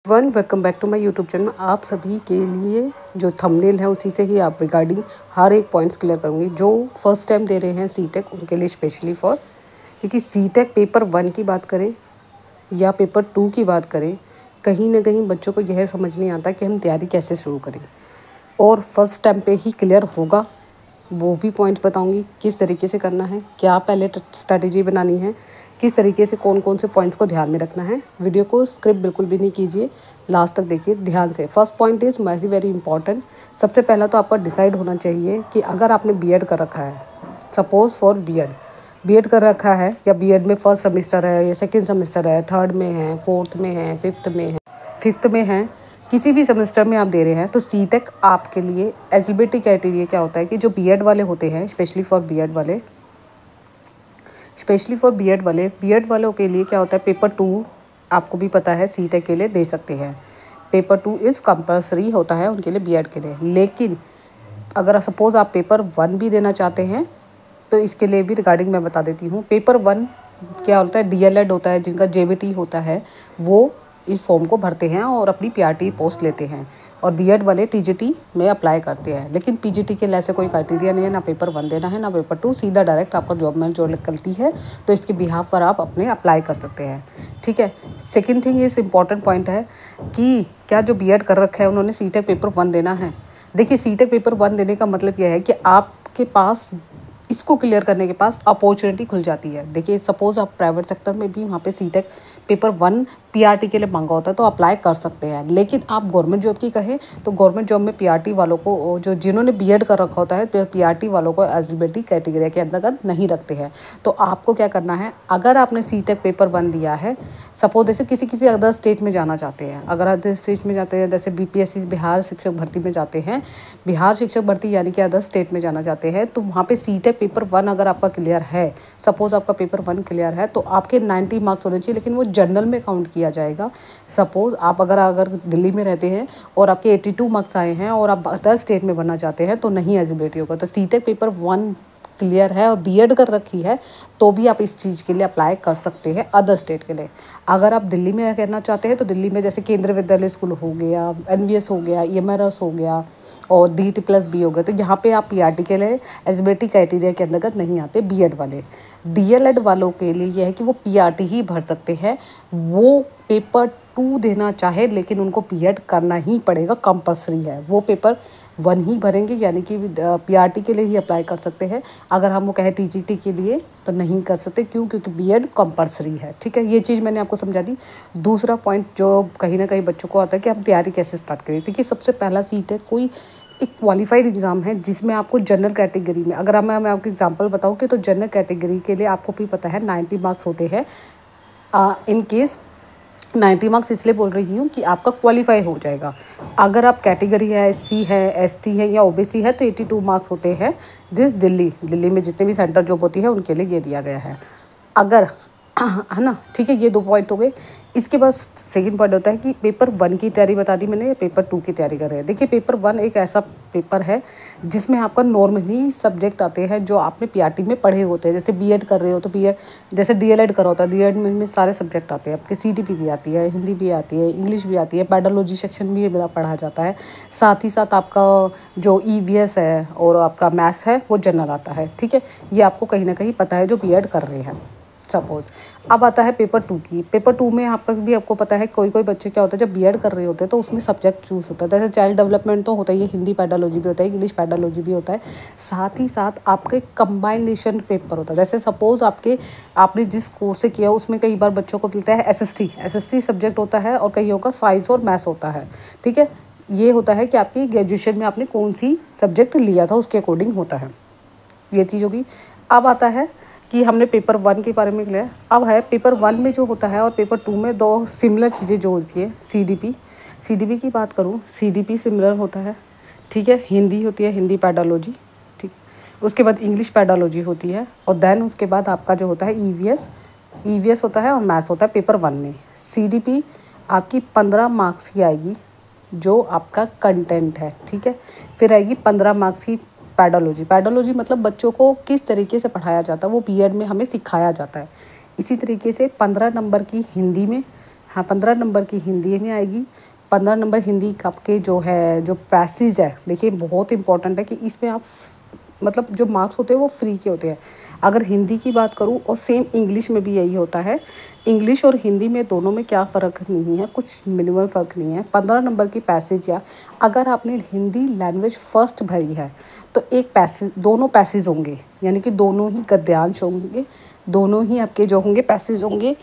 Welcome back to my YouTube channel. आप सभी के लिए जो थंबनेल है उसी से ही आप रिगार्डिंग हर एक पॉइंट्स क्लियर करूँगी। जो फर्स्ट टाइम दे रहे हैं सीटेक उनके लिए स्पेशली फॉर, क्योंकि सीटेक पेपर 1 की बात करें या पेपर 2 की बात करें, कहीं ना कहीं बच्चों को यह समझ नहीं आता कि हम तैयारी कैसे शुरू करें। और फर्स्ट टाइम पे ही क्लियर होगा, वो भी पॉइंट बताऊंगी किस तरीके से करना है, क्या पहले स्ट्रैटेजी बनानी है, किस तरीके से कौन कौन से पॉइंट्स को ध्यान में रखना है। वीडियो को स्क्रिप्ट बिल्कुल भी नहीं कीजिए, लास्ट तक देखिए ध्यान से। First point is very important. सबसे पहला तो आपका डिसाइड होना चाहिए कि अगर आपने बीएड कर रखा है, सपोज फॉर बीएड कर रखा है, या बीएड में फर्स्ट सेमेस्टर है या सेकेंड सेमेस्टर है, थर्ड में है, फोर्थ में है, फिफ्थ में है, किसी भी सेमेस्टर में आप दे रहे हैं, तो सीटेक आपके लिए एलिजिबिलिटी क्राइटेरिया क्या होता है कि जो बीएड वाले होते हैं, स्पेशली फॉर बीएड वालों के लिए क्या होता है, पेपर 2 आपको भी पता है सीटेक के लिए दे सकते हैं। पेपर 2 इज़ कंपल्सरी होता है उनके लिए, बीएड के लिए। लेकिन अगर सपोज़ आप पेपर 1 भी देना चाहते हैं तो इसके लिए भी रिगार्डिंग मैं बता देती हूँ। पेपर 1 क्या होता है, डीएलएड होता है, जिनका जेबीटी होता है वो इस फॉर्म को भरते हैं और अपनी पीआरटी पोस्ट लेते हैं, और बीएड वाले टीजीटी में अप्लाई करते हैं। लेकिन पीजीटी के लिए ऐसे कोई क्राइटेरिया नहीं है, ना पेपर 1 देना है ना पेपर 2, सीधा डायरेक्ट आपका जॉब में जो निकलती है तो इसके बिहाफ पर आप अपने अप्लाई कर सकते हैं। ठीक है। सेकेंड थिंग इस इम्पॉर्टेंट पॉइंट है कि क्या जो बीएड कर रखा है उन्होंने सीटेक पेपर 1 देना है। देखिए, सीटेक पेपर 1 देने का मतलब यह है कि आपके पास इसको क्लियर करने के पास अपॉर्चुनिटी खुल जाती है। देखिए, सपोज़ आप प्राइवेट सेक्टर में भी वहाँ पे सीटेक पेपर 1 पीआरटी के लिए मांगा होता है तो अप्लाई कर सकते हैं। लेकिन आप गवर्नमेंट जॉब की कहें तो गवर्नमेंट जॉब में पीआरटी वालों को, जो जिन्होंने बीएड कर रखा होता है, पीआरटी वालों को एलिजिबिलिटी क्राइटेरिया के अंतर्गत नहीं रखते हैं। तो आपको क्या करना है, अगर आपने सीटेक पेपर 1 दिया है, सपोज जैसे किसी अदर स्टेट में जाना चाहते हैं, अगर अदर स्टेट में जाते हैं, जैसे बीपीएससी बिहार शिक्षक भर्ती में जाते हैं, बिहार शिक्षक भर्ती यानी कि अदर स्टेट में जाना चाहते हैं, तो वहाँ पे सीटेक पेपर 1 अगर आपका क्लियर है, सपोज आपका पेपर 1 क्लियर है, तो आपके 90 मार्क्स होने चाहिए, लेकिन वो जनरल में काउंट किया जाएगा। सपोज आप अगर दिल्ली में रहते हैं और आपके 82 मार्क्स आए हैं और आप अदर स्टेट में बनना चाहते हैं तो नहीं एलिजिबिलिटी होगा। तो सीटेक पेपर 1 क्लियर है और बीएड कर रखी है तो भी आप इस चीज़ के लिए अप्लाई कर सकते हैं अदर स्टेट के लिए। अगर आप दिल्ली में करना चाहते हैं तो दिल्ली में जैसे केंद्रीय विद्यालय स्कूल हो गया, एनवीएस हो गया, ईएमआरएस हो गया और DT+B हो गया, तो यहाँ पे आप पीआरटी के लिए एलिजिबिलिटी क्राइटेरिया के अंतर्गत नहीं आते बीएड वाले। डीएलएड वालों के लिए यह है कि वो पीआरटी ही भर सकते हैं, वो पेपर 2 देना चाहे लेकिन उनको बीएड करना ही पड़ेगा, कंपल्सरी है। वो पेपर 1 ही भरेंगे, यानी कि पीआरटी के लिए ही अप्लाई कर सकते हैं। अगर हम वो कहें टीजीटी के लिए तो नहीं कर सकते, क्यों? क्योंकि बीएड कंपल्सरी है। ठीक है, ये चीज़ मैंने आपको समझा दी। दूसरा पॉइंट जो कहीं ना कहीं बच्चों को आता है कि हम तैयारी कैसे स्टार्ट करें। देखिए, सबसे पहला सीट है कोई एक क्वालिफाइड एग्ज़ाम है जिसमें आपको जनरल कैटेगरी में, अगर मैं आपको एग्जांपल बताऊं कि तो जनरल कैटेगरी के लिए आपको भी पता है 90 मार्क्स होते हैं। इन केस 90 मार्क्स इसलिए बोल रही हूँ कि आपका क्वालिफाई हो जाएगा। अगर आप कैटेगरी है, SC है, ST है या OBC है तो 82 मार्क्स होते हैं, जिस दिल्ली में जितने भी सेंटर जॉब होती है उनके लिए ये दिया गया है। अगर है ना, ठीक है, ये 2 पॉइंट हो गए। इसके बाद सेकंड पॉइंट होता है कि पेपर 1 की तैयारी बता दी मैंने, पेपर 2 की तैयारी कर रहे हैं। देखिए, पेपर 1 एक ऐसा पेपर है जिसमें आपका नॉर्मली सब्जेक्ट आते हैं जो आपने पीआरटी में पढ़े होते हैं। जैसे बीएड कर रहे हो तो बीएड, जैसे डीएलएड करा होता है, डीएलएड में सारे सब्जेक्ट आते हैं आपके। सीटीपी भी आती है, हिंदी भी आती है, इंग्लिश भी आती है, पेडोलॉजी सेक्शन भी मेरा पढ़ा जाता है। साथ ही साथ आपका जो ईवीएस है और आपका मैथ्स है वो जनरल आता है। ठीक है, ये आपको कहीं ना कहीं पता है जो बीएड कर रहे हैं। सपोज अब आता है पेपर 2 की। पेपर 2 में आपको पता है कोई बच्चे क्या होता है जब बीएड कर रहे होते हैं तो उसमें सब्जेक्ट चूज़ होता है। जैसे चाइल्ड डेवलपमेंट तो होता ही है, हिंदी पेडोलॉजी भी होता है, इंग्लिश पेडोलॉजी भी होता है, साथ ही साथ आपके कंबाइनेशन पेपर होता है। जैसे सपोज आपने जिस कोर्स से किया उसमें कई बार बच्चों को मिलता है एसएसटी सब्जेक्ट होता है और कईयों का साइंस और मैथ्स होता है। ठीक है, ये होता है कि आपकी ग्रेजुएशन में आपने कौन सी सब्जेक्ट लिया था उसके अकॉर्डिंग होता है, ये चीज़ होगी। अब आता है कि हमने पेपर 1 के बारे में लिया, अब है पेपर 1 में जो होता है और पेपर 2 में 2 सिमिलर चीज़ें जो होती है। सीडीपी की बात करूँ, सीडीपी सिमिलर होता है। ठीक है, हिंदी होती है, हिंदी पेडोलॉजी। ठीक, उसके बाद इंग्लिश पेडोलॉजी होती है और देन उसके बाद आपका जो होता है ईवीएस होता है और मैथ्स होता है पेपर 1 में। सीडीपी आपकी 15 मार्क्स की आएगी जो आपका कंटेंट है। ठीक है, फिर आएगी 15 मार्क्स की पेडोलॉजी मतलब बच्चों को किस तरीके से पढ़ाया जाता है वो बीएड में हमें सिखाया जाता है। इसी तरीके से 15 नंबर की हिंदी में, 15 नंबर की हिंदी में आएगी 15 नंबर हिंदी का आपके जो है जो पैसेज है, देखिए बहुत इंपॉर्टेंट है कि इसमें आप मतलब जो मार्क्स होते हैं वो फ्री के होते हैं। अगर हिंदी की बात करूँ और सेम इंग्लिश में भी यही होता है। इंग्लिश और हिंदी में दोनों में क्या फ़र्क नहीं है, कुछ मिनिमल फ़र्क नहीं है। 15 नंबर की पैसेज या अगर आपने हिंदी लैंग्वेज फर्स्ट भरी है तो एक पैसेज, दोनों पैसेज होंगे, यानी कि दोनों ही गद्यांश होंगे, दोनों ही आपके जो होंगे पैसेज होंगे।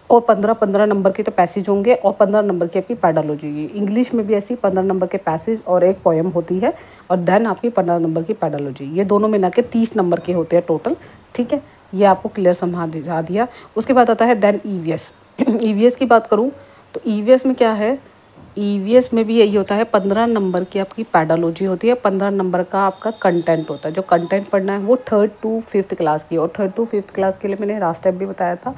और 15-15 नंबर के तो पैसेज होंगे और 15 नंबर की आपकी पैडल हो जाएगी। इंग्लिश में भी ऐसी 15 नंबर के पैसेज और एक पोएम होती है और देन आपकी 15 नंबर की पैडल हो जाएगी। ये दोनों मिला के 30 नंबर के होते हैं टोटल। ठीक है, ये आपको क्लियर समझा दिया। उसके बाद आता है देन ईवीएस। ईवीएस की बात करूँ तो ईवीएस में क्या है, ईवीएस में भी यही होता है। 15 नंबर की आपकी पैडोलॉजी होती है, 15 नंबर का आपका कंटेंट होता है। जो कंटेंट पढ़ना है वो 3rd to 5th क्लास की, और 3rd to 5th क्लास के लिए मैंने लास्ट टाइम भी बताया था,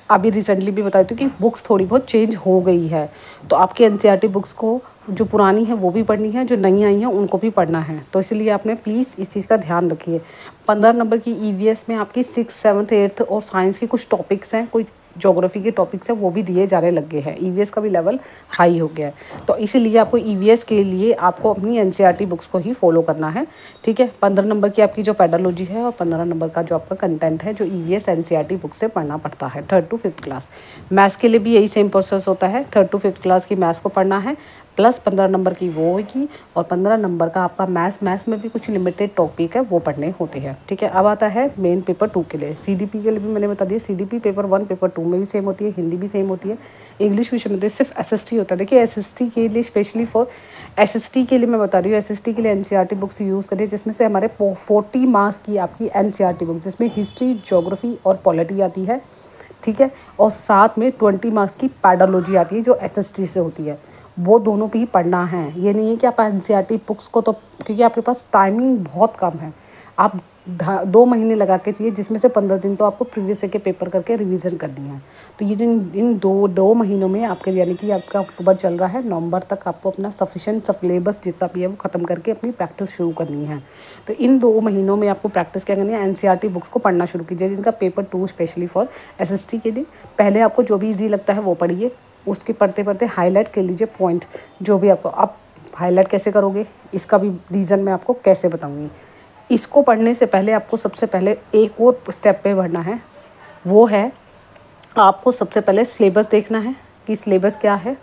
अभी रिसेंटली भी बताई थी कि बुक्स थोड़ी बहुत चेंज हो गई है। तो आपकी एनसीईआरटी बुक्स को जो पुरानी है वो भी पढ़नी है, जो नई आई हैं उनको भी पढ़ना है। तो इसलिए आपने प्लीज़ इस चीज़ का ध्यान रखिए। 15 नंबर की ईवीएस में आपकी 6th 7th 8th और साइंस के कुछ टॉपिक्स हैं, कोई ज्योग्राफी के टॉपिक्स हैं, वो भी दिए जाने लग गए हैं। ईवीएस का भी लेवल हाई हो गया है। तो इसीलिए आपको ईवीएस के लिए आपको अपनी एनसीईआरटी बुक्स को ही फॉलो करना है। ठीक है, 15 नंबर की आपकी जो पेडोलॉजी है और 15 नंबर का जो आपका कंटेंट है जो ईवीएस एनसीईआरटी बुक से पढ़ना पड़ता है 3rd to 5th class. Maths के लिए भी यही सेम प्रोसेस होता है, 3rd to 5th क्लास की मैथ्स को पढ़ना है, प्लस 15 नंबर की वो होगी और 15 नंबर का आपका मैथ्स में भी कुछ लिमिटेड टॉपिक है वो पढ़ने होते हैं। ठीक है, अब आता है मेन पेपर 2 के लिए। सीडीपी के लिए भी मैंने बता दिया, सीडीपी पेपर 1 पेपर 2 में भी सेम होती है, हिंदी भी सेम होती है, इंग्लिश विषय में तो सिर्फ एसएसटी होता है। देखिए एसएसटी के लिए स्पेशली फॉर एसएसटी के लिए मैं बता रही हूँ, एसएसटी के लिए एनसीईआरटी बुक्स यूज़ करिए जिसमें से हमारे 40 मार्क्स की आपकी एनसीईआरटी बुक, जिसमें हिस्ट्री, ज्योग्राफी और पॉलिटी आती है। ठीक है, और साथ में 20 मार्क्स की पैडोलॉजी आती है जो एसएसटी से होती है। वो दोनों भी पढ़ना है। ये नहीं है कि आप एनसीईआरटी बुक्स को तो, क्योंकि आपके पास टाइमिंग बहुत कम है, आप 2 महीने लगा के चाहिए, जिसमें से 15 दिन तो आपको प्रीवियस ईयर के पेपर करके रिवीजन करनी है। तो ये इन दो महीनों में आपके, यानी कि आपका अक्टूबर चल रहा है, नवंबर तक आपको अपना सफिशिएंट सिलेबस जितना भी है वो ख़त्म करके अपनी प्रैक्टिस शुरू करनी है। तो इन 2 महीनों में आपको प्रैक्टिस क्या करनी है, एनसीईआरटी बुक्स को पढ़ना शुरू कीजिए, जिनका पेपर 2 स्पेशली फॉर एसएसटी के लिए। पहले आपको जो भी ईजी लगता है वो पढ़िए, उसके पढ़ते पढ़ते हाईलाइट कर लीजिए पॉइंट जो भी आपको। आप हाईलाइट कैसे करोगे इसका भी रीज़न मैं आपको कैसे बताऊँगी। इसको पढ़ने से पहले आपको सबसे पहले एक और स्टेप पे बढ़ना है, वो है आपको सबसे पहले सिलेबस देखना है कि सिलेबस क्या है।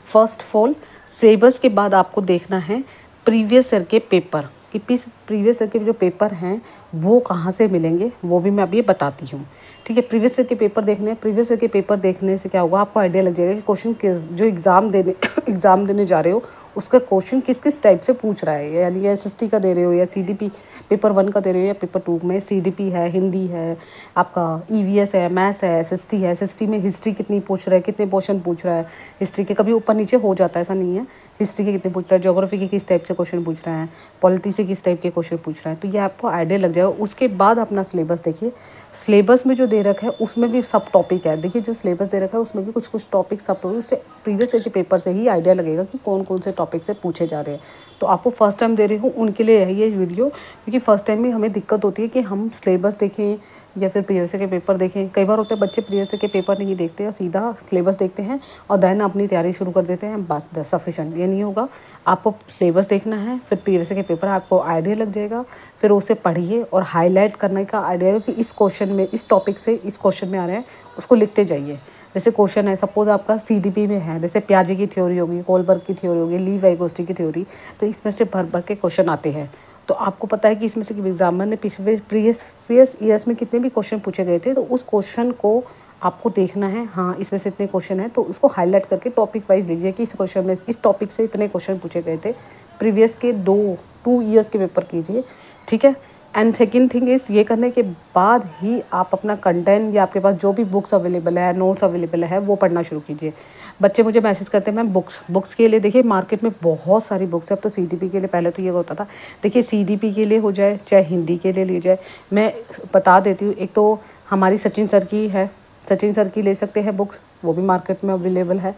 फर्स्ट ऑफ ऑल सिलेबस के बाद आपको देखना है प्रीवियस ईयर के पेपर, कि प्रीवियस ईयर के जो पेपर हैं वो कहाँ से मिलेंगे, वो भी मैं अभी बताती हूँ। ठीक है, प्रीवियस ईयर के पेपर देखने हैं। प्रीवियस ईयर के पेपर देखने से क्या होगा, आपको आइडिया लग जाएगा कि क्वेश्चन किस जो एग्ज़ाम देने जा रहे हो उसका क्वेश्चन किस किस टाइप से पूछ रहा है। यानी कि एसएसटी का दे रहे हो या सीडीपी पेपर 1 का दे रहे हो या पेपर 2 में सीडीपी है, हिंदी है, आपका ईवीएस है, मैथ्स है, एसएसटी है। एसएसटी में हिस्ट्री कितनी पूछ रहा है, कितने क्वेश्चन पूछ रहा है, हिस्ट्री के कभी ऊपर नीचे हो जाता है, ऐसा नहीं है। हिस्ट्री के कितने पूछ रहा है, ज्योग्राफी के किस टाइप से क्वेश्चन पूछ रहे हैं, पॉलिटी से किस टाइप के क्वेश्चन पूछ रहे हैं, तो ये आपको आइडिया लग जाएगा। उसके बाद अपना सिलेबस देखिए। सिलेबस में जो दे रखा है उसमें भी सब टॉपिक है। देखिए जो सिलेबस दे रखा है उसमें भी कुछ टॉपिक सब टॉपिक, उससे प्रीवियस ईयर के पेपर से ही आइडिया लगेगा कि कौन कौन से टॉपिक से पूछे जा रहे हैं। तो आपको फर्स्ट टाइम दे रही हूँ उनके लिए है ये वीडियो, क्योंकि फर्स्ट टाइम में हमें दिक्कत होती है कि हम सिलेबस देखें या फिर प्रीवियस ईयर के पेपर देखें। कई बार होते हैं बच्चे प्रीवियस ईयर के पेपर नहीं देखते और सीधा सिलेबस देखते हैं और देन अपनी तैयारी शुरू कर देते हैं, बस सफिशेंट। ये नहीं होगा, आपको सिलेबस देखना है, फिर प्रीवियस ईयर के पेपर आपको आइडिया लग जाएगा, फिर उसे पढ़िए और हाईलाइट करने का आइडिया है कि इस क्वेश्चन में, इस टॉपिक से इस क्वेश्चन में आ रहे हैं, उसको लिखते जाइए। जैसे क्वेश्चन है सपोज आपका सीडीपी में है, जैसे प्याजे की थ्योरी होगी, कोलबर्ग की थ्योरी होगी, ली वाइगोस्टी की थ्योरी, तो इसमें से भर के क्वेश्चन आते हैं। तो आपको पता है कि इसमें से एग्जामिनर ने पिछले प्रीवियस ईयर्स में कितने भी क्वेश्चन पूछे गए थे, तो उस क्वेश्चन को आपको देखना है। हाँ, इसमें से इतने क्वेश्चन हैं तो उसको हाईलाइट करके टॉपिक वाइज लीजिए कि इस क्वेश्चन में इस टॉपिक से इतने क्वेश्चन पूछे गए थे। प्रीवियस के 2 ईयर्स के पेपर कीजिए। ठीक है, एंड सेकेंड थिंग इज़, ये करने के बाद ही आप अपना कंटेंट या आपके पास जो भी बुक्स अवेलेबल है, नोट्स अवेलेबल है, वो पढ़ना शुरू कीजिए। बच्चे मुझे मैसेज करते हैं मैम बुक्स के लिए, देखिए मार्केट में बहुत सारी बुक्स है। अब तो सीडीपी के लिए, पहले तो ये होता था, देखिए सीडीपी के लिए हो जाए चाहे हिंदी के लिए ली जाए, मैं बता देती हूँ। एक तो हमारी सचिन सर की है, सचिन सर की ले सकते हैं बुक्स, वो भी मार्केट में अवेलेबल है।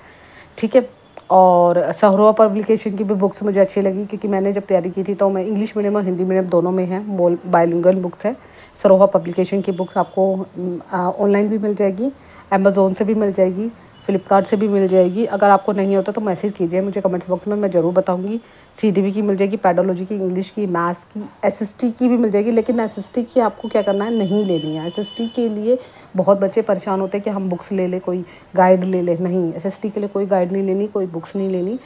ठीक है, और सरोहा पब्लिकेशन की भी बुक्स मुझे अच्छी लगी, क्योंकि मैंने जब तैयारी की थी तो मैं इंग्लिश मीडियम और हिंदी मीडियम दोनों में है, बाइलिंगुअल बुक्स है। सरोहा पब्लिकेशन की बुक्स आपको ऑनलाइन भी मिल जाएगी, अमेज़ोन से भी मिल जाएगी, फ्लिपकार्ट से भी मिल जाएगी। अगर आपको नहीं होता तो मैसेज कीजिए मुझे कमेंट्स बॉक्स में, मैं ज़रूर बताऊंगी। सीडीबी की मिल जाएगी, पेडोलॉजी की, इंग्लिश की, मैथ्स की, एसएसटी की भी मिल जाएगी। लेकिन एसएसटी की आपको क्या करना है, नहीं लेनी है। एसएसटी के लिए बहुत बच्चे परेशान होते हैं कि हम बुक्स ले लें, कोई गाइड ले लें। नहीं, एसएसटी के लिए कोई गाइड नहीं लेनी, कोई बुक्स नहीं लेनी।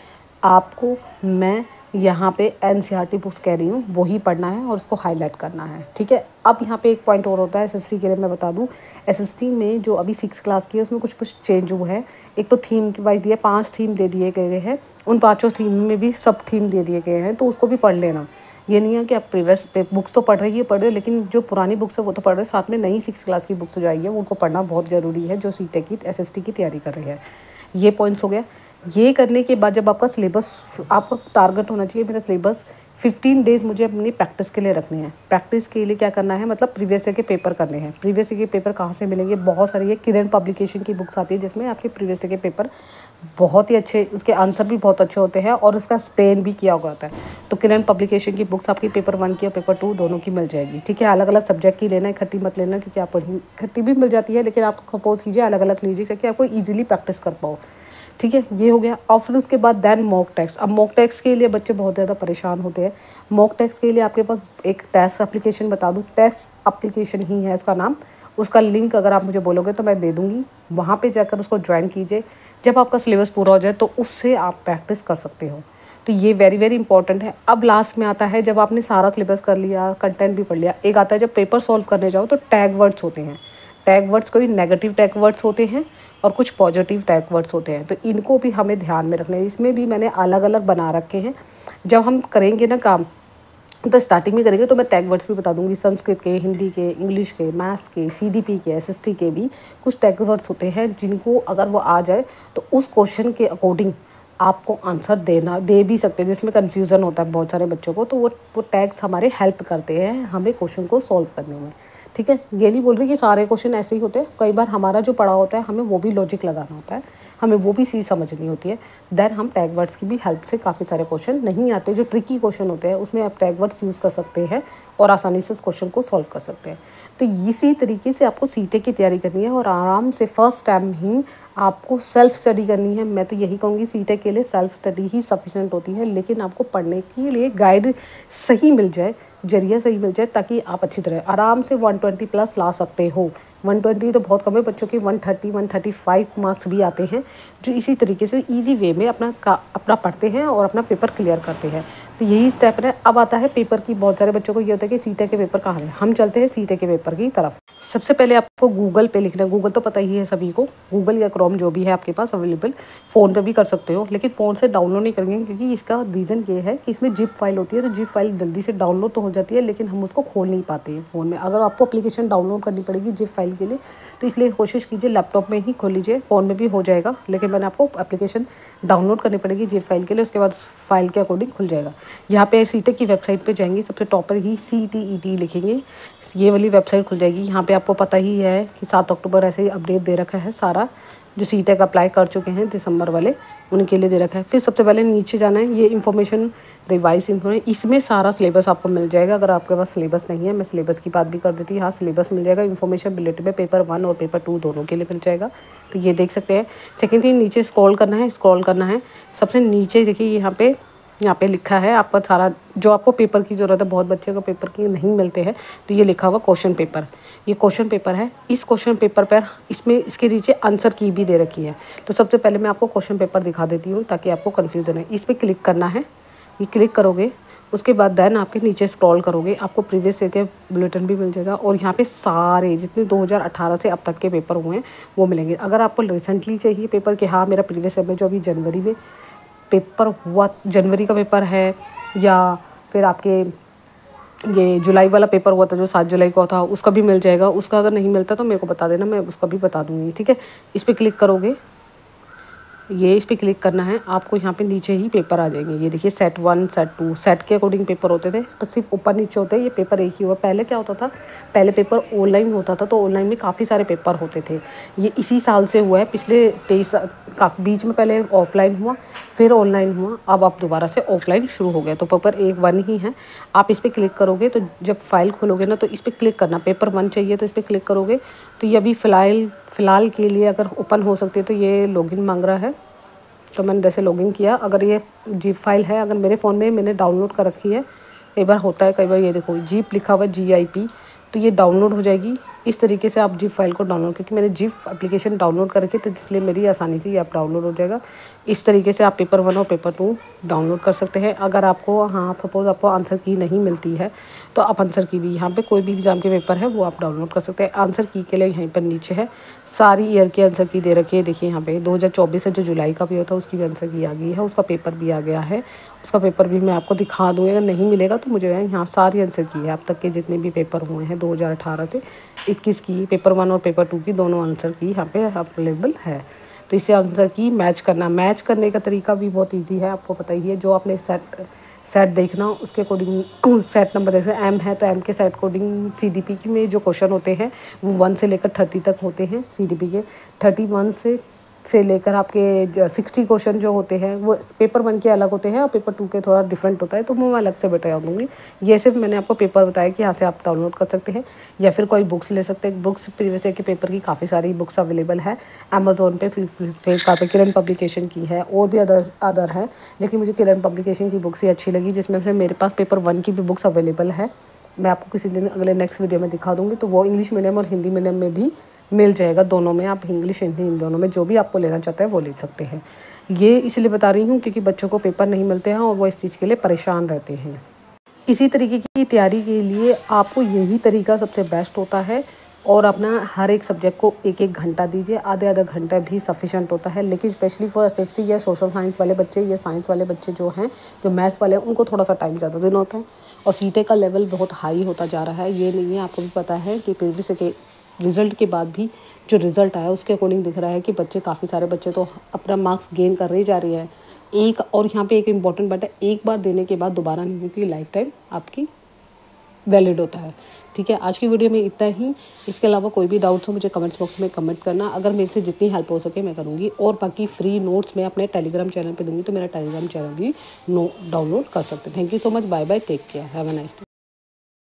आपको मैं यहाँ पे एनसीईआरटी बुक्स कह रही हूँ, वही पढ़ना है और उसको हाईलाइट करना है, ठीक है। अब यहाँ पे एक पॉइंट और होता है एसएसटी के लिए, मैं बता दूँ। एसएसटी में जो अभी 6 क्लास की है उसमें कुछ कुछ चेंज हुआ है। एक तो थीम की वाइज दिया, 5 थीम दे दिए गए हैं। उन 5 थीम में भी सब थीम दे दिए गए हैं, तो उसको भी पढ़ लेना। ये नहीं है कि आप प्रीवियस बुक्स तो पढ़ रही है, लेकिन जो पुरानी बुक्स है वो तो पढ़ रहे, साथ में नई 6 क्लास की बुक्स जो आई है उनको पढ़ना बहुत ज़रूरी है, जो सीटेक की एसएसटी की तैयारी कर रही है। ये पॉइंट्स हो गया। ये करने के बाद जब आपका सिलेबस, आपका टारगेट होना चाहिए मेरा सिलेबस 15 डेज़ मुझे अपनी प्रैक्टिस के लिए रखने हैं। प्रैक्टिस के लिए क्या करना है, मतलब प्रीवियस ईयर के पेपर करने हैं। प्रीवियस ईयर के पेपर कहाँ से मिलेंगे, बहुत सारी ये किरण पब्लिकेशन की बुक्स आती है जिसमें आपके प्रीवियस ईयर के पेपर बहुत ही अच्छे, उसके आंसर भी बहुत अच्छे होते हैं और उसका स्पेन भी किया हुआ होता है। तो किरण पब्लिकेशन की बुक्स आपकी पेपर 1 की और पेपर 2 दोनों की मिल जाएगी, ठीक है। अलग अलग सब्जेक्ट की लेना, इकट्ठी मत लेना, क्योंकि आपको इकट्ठी भी मिल जाती है, लेकिन आप सपोज कीजिए अलग अलग लीजिए ताकि आपको ईजिली प्रैक्टिस कर पाओ, ठीक है। ये हो गया। और फिर उसके बाद देन मॉक टेस्ट। अब मॉक टेस्ट के लिए बच्चे बहुत ज़्यादा परेशान होते हैं। मॉक टेस्ट के लिए आपके पास एक टेस्ट एप्लीकेशन बता दूँ, टेस्ट एप्लीकेशन ही है इसका नाम। उसका लिंक अगर आप मुझे बोलोगे तो मैं दे दूँगी, वहाँ पे जाकर उसको ज्वाइन कीजिए। जब आपका सिलेबस पूरा हो जाए तो उससे आप प्रैक्टिस कर सकते हो। तो ये वेरी वेरी इंपॉर्टेंट है। अब लास्ट में आता है जब आपने सारा सिलेबस कर लिया, कंटेंट भी पढ़ लिया, एक आता है जब पेपर सॉल्व करने जाओ तो टैग वर्ड्स होते हैं। टैग वर्ड्स कोई नेगेटिव टैग वर्ड्स होते हैं और कुछ पॉजिटिव टैग वर्ड्स होते हैं, तो इनको भी हमें ध्यान में रखना है। इसमें भी मैंने अलग अलग बना रखे हैं। जब हम करेंगे ना काम, तो स्टार्टिंग में करेंगे तो मैं टैग वर्ड्स भी बता दूंगी। संस्कृत के, हिंदी के, इंग्लिश के, मैथ्स के, सीडीपी के, एसएसटी के भी कुछ टैग वर्ड्स होते हैं जिनको अगर वो आ जाए तो उस क्वेश्चन के अकॉर्डिंग आपको आंसर दे भी सकते हैं, जिसमें कन्फ्यूज़न होता है बहुत सारे बच्चों को। तो वो टैग्स हमारे हेल्प करते हैं हमें क्वेश्चन को सॉल्व करने में, ठीक है। ये नहीं बोल रही कि सारे क्वेश्चन ऐसे ही होते हैं, कई बार हमारा जो पढ़ा होता है हमें वो भी लॉजिक लगाना होता है, हमें वो भी चीज़ समझनी होती है। देन हम टैग वर्ड्स की भी हेल्प से काफ़ी सारे क्वेश्चन नहीं आते, जो ट्रिकी क्वेश्चन होते हैं उसमें आप टैग वर्ड्स यूज़ कर सकते हैं और आसानी से उस क्वेश्चन को सॉल्व कर सकते हैं। तो इसी तरीके से आपको सीटेट की तैयारी करनी है और आराम से फर्स्ट टाइम ही आपको सेल्फ स्टडी करनी है। मैं तो यही कहूँगी सीटेट के लिए सेल्फ स्टडी ही सफिशेंट होती है, लेकिन आपको पढ़ने के लिए गाइड सही मिल जाए, जरिया सही मिल जाए, ताकि आप अच्छी तरह आराम से 120 प्लस ला सकते हो। 120 तो बहुत कम है, बच्चों की 130 135 मार्क्स भी आते हैं जो इसी तरीके से इजी वे में अपना पढ़ते हैं और अपना पेपर क्लियर करते हैं। तो यही स्टेप है। अब आता है पेपर की। बहुत सारे बच्चों को ये होता है कि सीटेट के पेपर कहाँ है। हम चलते हैं सीटेट के पेपर की तरफ। सबसे पहले आपको गूगल पे लिखना है। गूगल तो पता ही है सभी को, गूगल या क्रोम जो भी है आपके पास अवेलेबल। फ़ोन पे भी कर सकते हो, लेकिन फ़ोन से डाउनलोड नहीं करेंगे क्योंकि इसका रीज़न ये है कि इसमें जिप फाइल होती है। तो जिप फाइल जल्दी से डाउनलोड तो हो जाती है, लेकिन हम उसको खोल नहीं पाते हैं फ़ोन में। अगर आपको एप्लीकेशन डाउनलोड करनी पड़ेगी जिप फाइल के लिए, तो इसलिए कोशिश कीजिए लैपटॉप में ही खोल लीजिए। फ़ोन में भी हो जाएगा, लेकिन मैंने आपको एप्लीकेशन डाउनलोड करनी पड़ेगी जिप फाइल के लिए, उसके बाद फाइल के अकॉर्डिंग खुल जाएगा। यहाँ पे सीटेट की वेबसाइट पे जाएंगे, सबसे टॉप पर ही CTET लिखेंगे, ये वाली वेबसाइट खुल जाएगी। यहाँ पे आपको पता ही है कि 7 अक्टूबर ऐसे ही अपडेट दे रखा है सारा, जो सीटेट अप्लाई कर चुके हैं दिसंबर वाले उनके लिए दे रखा है। फिर सबसे पहले नीचे जाना है, ये इन्फॉर्मेशन रिवाइज इन्फॉर्मेशन, इसमें सारा सिलेबस आपको मिल जाएगा। अगर आपके पास सिलेबस नहीं है, मैं सिलेबस की बात भी कर देती हूँ। हाँ, सिलेबस मिल जाएगा। इन्फॉर्मेशन बुलेटिन में पेपर 1 और पेपर 2 दोनों के लिए मिल जाएगा, तो ये देख सकते हैं। सेकेंड थिंग, नीचे स्क्रॉल करना है। सबसे नीचे देखिए यहाँ पे लिखा है आपका सारा जो आपको पेपर की ज़रूरत है। बहुत बच्चे को पेपर की नहीं मिलते हैं, तो ये लिखा हुआ क्वेश्चन पेपर, ये क्वेश्चन पेपर है। इस क्वेश्चन पेपर पर इसमें इसके नीचे आंसर की भी दे रखी है। तो सबसे पहले मैं आपको क्वेश्चन पेपर दिखा देती हूँ ताकि आपको कन्फ्यूज़न है। इस पर क्लिक करना है, ये क्लिक करोगे, उसके बाद देन आपके नीचे स्क्रॉल करोगे, आपको प्रीवियस ईयर के बुलेटिन भी मिल जाएगा और यहाँ पे सारे जितने 2018 से अब तक के पेपर हुए हैं वो मिलेंगे। अगर आपको रिसेंटली चाहिए पेपर कि हाँ मेरा प्रीवियस ईयर में जो अभी जनवरी में पेपर हुआ, जनवरी का पेपर है, या फिर आपके ये जुलाई वाला पेपर हुआ था जो 7 जुलाई को था, उसका भी मिल जाएगा। उसका अगर नहीं मिलता तो मेरे को बता देना, मैं उसका भी बता दूँगी, ठीक है। इस पर क्लिक करोगे, ये इस पर क्लिक करना है, आपको यहाँ पे नीचे ही पेपर आ जाएंगे। ये देखिए सेट 1 सेट 2, सेट के अकॉर्डिंग पेपर होते थे, तो सिर्फ ऊपर नीचे होते हैं। ये पेपर एक ही हुआ। पहले क्या होता था, पहले पेपर ऑनलाइन होता था, तो ऑनलाइन में काफ़ी सारे पेपर होते थे। ये इसी साल से हुआ है, पिछले 23 बीच में पहले ऑफलाइन हुआ, फिर ऑनलाइन हुआ, अब दोबारा से ऑफलाइन शुरू हो गया। तो पेपर 1 ही है। आप इस पर क्लिक करोगे तो जब फाइल खोलोगे ना, तो इस पर क्लिक करना, पेपर 1 चाहिए तो इस पर क्लिक करोगे तो ये अभी फ़िलहाल के लिए अगर ओपन हो सकती है तो ये लॉगिन मांग रहा है। तो मैंने जैसे लॉगिन किया, अगर ये जीप फाइल है, अगर मेरे फ़ोन में मैंने डाउनलोड कर रखी है, कई बार होता है, कई बार ये देखो जीप लिखा हुआ है GIP, तो ये डाउनलोड हो जाएगी। इस तरीके से आप जीप फाइल को डाउनलोड, क्योंकि मैंने जीप एप्लीकेशन डाउनलोड करके, तो इसलिए मेरी आसानी से ये ऐप डाउनलोड हो जाएगा। इस तरीके से आप पेपर 1 और पेपर 2 डाउनलोड कर सकते हैं। अगर आपको सपोज़ आपको आंसर की नहीं मिलती है तो आप आंसर की भी यहाँ पे कोई भी एग्ज़ाम के पेपर है वो आप डाउनलोड कर सकते हैं। आंसर की के लिए यहीं पर नीचे है सारी ईयर की आंसर की दे रखी है। देखिए यहाँ पे 2024 से जो जुलाई का भी होता है उसकी भी आंसर की आ गई है, उसका पेपर भी आ गया है। उसका पेपर भी मैं आपको दिखा दूँगी, अगर नहीं मिलेगा तो मुझे यहाँ सारी आंसर की है अब तक के जितने भी पेपर हुए हैं 2018 से 21 की, पेपर 1 और पेपर 2 की दोनों आंसर की यहाँ पे अवेलेबल है। तो इससे आंसर की मैच करने का तरीका भी बहुत ईजी है, आपको पता ही है। जो आपने सेट देखना उसके अकॉर्डिंग सेट नंबर, जैसे M है तो M के सेट अकॉर्डिंग CDP की में जो क्वेश्चन होते हैं वो 1 से लेकर 30 तक होते हैं। CDP के 31 से लेकर आपके 60 क्वेश्चन जो होते हैं वो पेपर 1 के अलग होते हैं और पेपर 2 के थोड़ा डिफरेंट होता है, तो मैं अलग से बता दूँगी। ये सिर्फ मैंने आपको पेपर बताया कि यहाँ से आप डाउनलोड कर सकते हैं या फिर कोई बुक्स ले सकते हैं। बुक्स प्रीवियस ईयर के पेपर की काफ़ी सारी बुक्स अवेलेबल है अमेज़ोन पे, फ्लिपकार्ट पे, किरण पब्लिकेशन की है और भी अदर है, लेकिन मुझे किरण पब्लिकेशन की बुक्स ही अच्छी लगी, जिसमें से मेरे पास पेपर 1 की भी बुक्स अवेलेबल है। मैं आपको किसी दिन अगले नेक्स्ट वीडियो में दिखा दूँगी। तो वो इंग्लिश मीडियम और हिंदी मीडियम में भी मिल जाएगा, दोनों में। आप इंग्लिश हिंदी इन दोनों में जो भी आपको लेना चाहते हैं वो ले सकते हैं। ये इसलिए बता रही हूँ क्योंकि बच्चों को पेपर नहीं मिलते हैं और वो इस चीज़ के लिए परेशान रहते हैं। इसी तरीके की तैयारी के लिए आपको यही तरीका सबसे बेस्ट होता है और अपना हर एक सब्जेक्ट को 1-1 घंटा दीजिए, आधा घंटा भी सफिशेंट होता है। लेकिन स्पेशली फॉर SST या सोशल साइंस वाले बच्चे या साइंस वाले बच्चे जो हैं, जो मैथ्स वाले हैं, उनको थोड़ा सा टाइम ज़्यादा देना होता है। और सीटेट का लेवल बहुत हाई होता जा रहा है, ये नहीं है, आपको भी पता है कि प्रीवियस के रिज़ल्ट के बाद भी जो रिज़ल्ट आया उसके अकॉर्डिंग दिख रहा है कि बच्चे, काफ़ी सारे बच्चे तो अपना मार्क्स गेन कर रहे जा रहे हैं। और यहाँ पे एक इम्पॉर्टेंट बात है, एक बार देने के बाद दोबारा नहीं, क्योंकि लाइफ टाइम आपकी वैलिड होता है। ठीक है, आज की वीडियो में इतना ही। इसके अलावा कोई भी डाउट्स हो मुझे कमेंट्स बॉक्स में कमेंट करना, अगर मेरे से जितनी हेल्प हो सके मैं करूँगी। और बाकी फ्री नोट्स मैं अपने टेलीग्राम चैनल पे दूँगी, तो मेरा टेलीग्राम चैनल भी डाउनलोड कर सकते हैं। Thank you so much, bye bye, take care, have a nice day.